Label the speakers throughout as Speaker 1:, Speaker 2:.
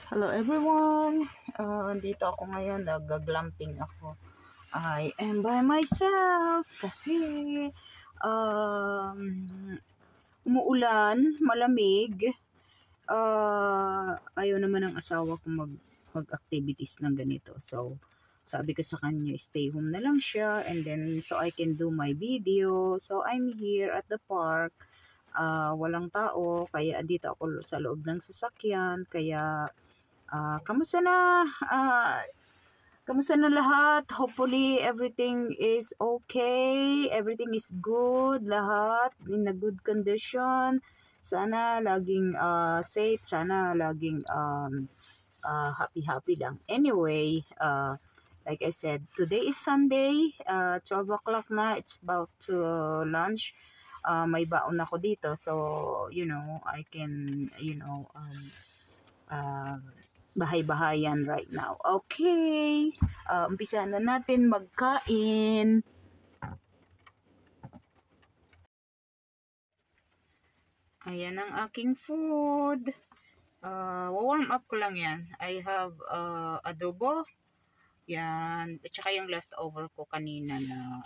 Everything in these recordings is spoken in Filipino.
Speaker 1: Hello everyone! Dito ako ngayon, nag-glamping ako. I am by myself kasi um, umuulan, malamig. Ayaw naman ng asawa ko mag-activities ng ganito. So, sabi ko sa kanya, stay home na lang siya and then so I can do my video. So, I'm here at the park. Walang tao, kaya dito ako sa loob ng sasakyan. Kaya kamusta na? Kamusta na lahat? Hopefully everything is okay. Everything is good. Lahat in a good condition. Sana laging safe. Sana laging happy-happy lang. Anyway, like I said, today is Sunday. 12 o'clock na. It's about to lunch. May baon ako dito. So, I can, uh, bahay-bahayan right now. Okay, umpisa na natin magkain. Ayan ang aking food. Warm up ko lang yan. I have adobo. Yan. At saka yung leftover ko kanina na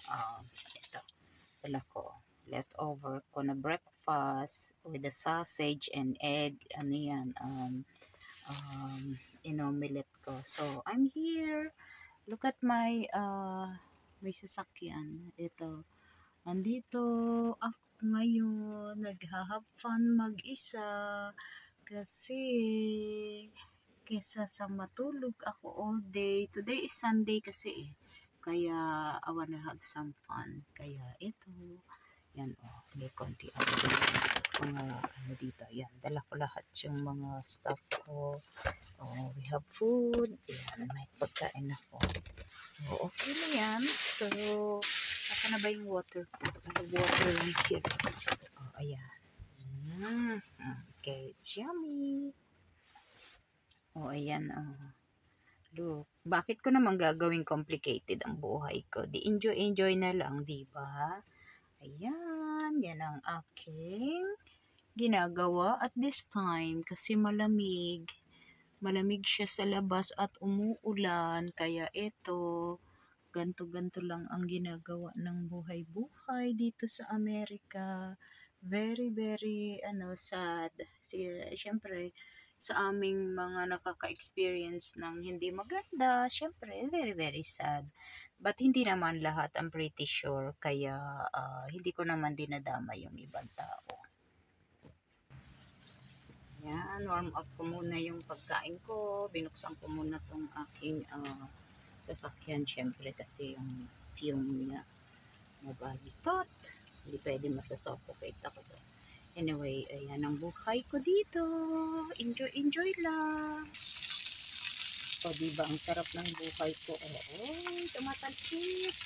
Speaker 1: ito. Dala ko. Leftover ko na breakfast with the sausage and egg. Ano yan? Inomelette ko. So, I'm here. Look at my may sasakyan. Ito. Andito ako ngayon. Nag-have fun mag-isa. Kasi kesa sa matulog ako all day. Today is Sunday kasi eh. Kaya I wanna have some fun. Kaya ito. Yan may konti ako. Mga dito. Yan. Dala ko lahat yung mga stuff ko. We have food. Yan. May pagkain ako. So, okay na yan. So, asa na ba yung water ko? Water right here. Ayan. Okay. It's yummy. Ayan. Look. Bakit ko naman gagawing complicated ang buhay ko? Di enjoy na lang, di ba? Ayan, yan ang aking ginagawa at this time kasi malamig. Malamig siya sa labas at umuulan. Kaya ito, ganto-ganto lang ang ginagawa ng buhay-buhay dito sa Amerika. Very, very, sad. Siyempre, sa aming mga nakaka-experience ng hindi maganda, siyempre, very, very sad. But hindi naman lahat, I'm pretty sure. Kaya hindi ko naman dinadama yung ibang tao. Yan, warm up ko muna yung pagkain ko. Binuksan ko muna tong aking sasakyan. Siyempre kasi yung fume niya mabalitot. Hindi pwede masasuffocate ako doon. Anyway, ayan ang buhay ko dito. Enjoy lang. O, diba? Ang sarap ng buhay ko. Tumatalsik.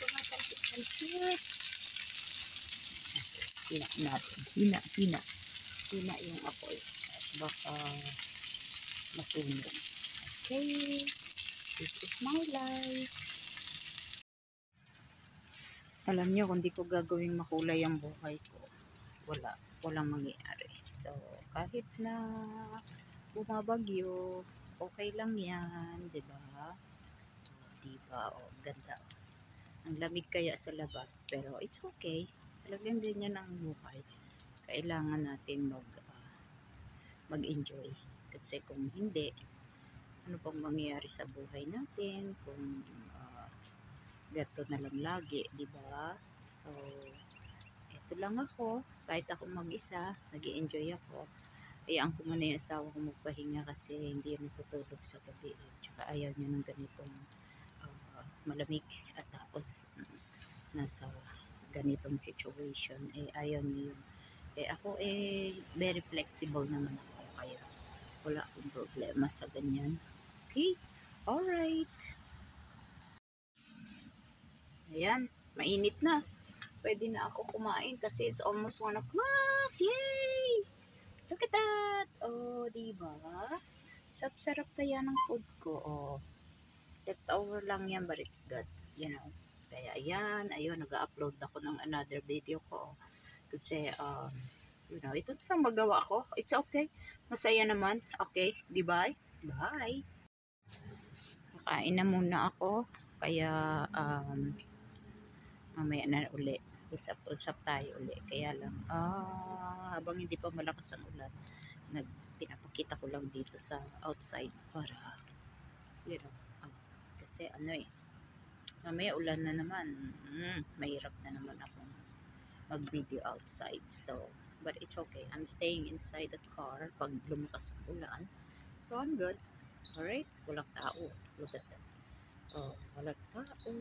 Speaker 1: Hina natin. Hina yung apoy. Baka masunog. Okay. This is my life. Alam niyo, kung di ko gagawing makulay ang buhay ko, walang mangyayari. So, kahit na bumabagyo, okay lang yan, di ba? Ganda. Ang lamig kaya sa labas, pero it's okay. Talagang din yan ang buhay. Kailangan natin mag-enjoy. Kasi kung hindi, ano pang mangyayari sa buhay natin kung gato na lang lagi, di ba? So, ito lang ako. Kahit ako mag-isa, nag-i-enjoy ako. Hayaan ko muna yung asawa ko magpahinga kasi hindi yan natutulog sa gabi. Tsaka ayaw niya ng ganitong malamig at tapos nasa ganitong situation. Ayaw niya yun. Ako very flexible naman ako. Kaya wala akong problema sa ganyan. Okay? Alright. Ayan. Mainit na. Pwede na ako kumain kasi it's almost 1 o'clock. Yay! Look at that! Diba? Sarap kaya ng food ko. Leftover lang yan but it's good. Kaya ayan. Ayun, nag-upload ako ng another video ko. Kasi, ito na lang magawa ko. It's okay. Masaya naman. Okay? Diba? Bye! Kakain na muna ako. Kaya, mamaya na uli. Usap-usap tayo uli. Kaya lang, habang hindi pa malakas ang ulan, pinapakita ko lang dito sa outside para, you know, kasi mamaya ulan na naman. Mahirap na naman akong mag-video outside. So, but it's okay. I'm staying inside the car pag lumakas ang ulan. So, I'm good. Alright? Walang tao. Look at that. Oh, walang tao.